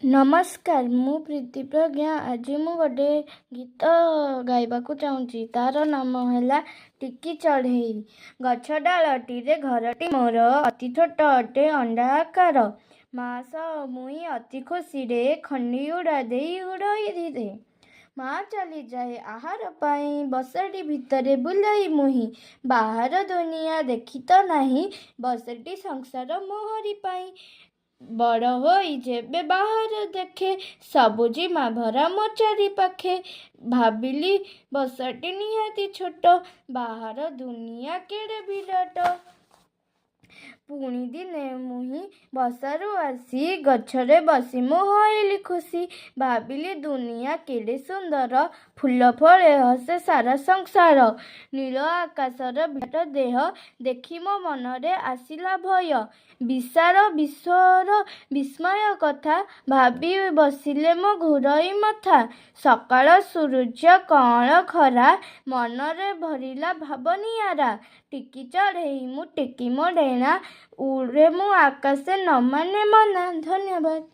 नमस्कार मु प्रीति प्रज्ञा आज मु गोटे गीत गाइबाकू चाहूँगी। तार नाम है टिकी चढ़ई। गछ डालटी रे घरटी मोर अति छोट अटे अंडा आकार। मास मुई अति खुशी रे खंडी उड़ा दे उड़ई धीरे। माँ चली जाए आहार पाई बसटी भितरे बुलाई मुही। बाहर दुनिया देखी तो नहीं बसटी संसार मोहरी पाई। बड़ होई जेबे बाहर देखे सबुजी माँ भरा मो चारि पाखे। भाविली बसटी निहाती छोट बाहर दुनिया केड़े विराट। पुणी दिने मुही बसारू आसी गछरे बसी मु हईली खुशी। भाविली दुनिया केड़े सुंदर फूल फले हसे सारा संसार। नील आकाशर विराट देह देखी मो मनरे आसिला भय। विशाल विश्वर विस्मय कथा भावी बसिले मो घुरई मथा। सकाळ सूर्य कଅଁଳ खरा मनरे भरिला भाव नियारा। टिकी चढ़ई मु टेकी मो डेणा उड़े मु आकाशे न माने मना। धन्यवाद।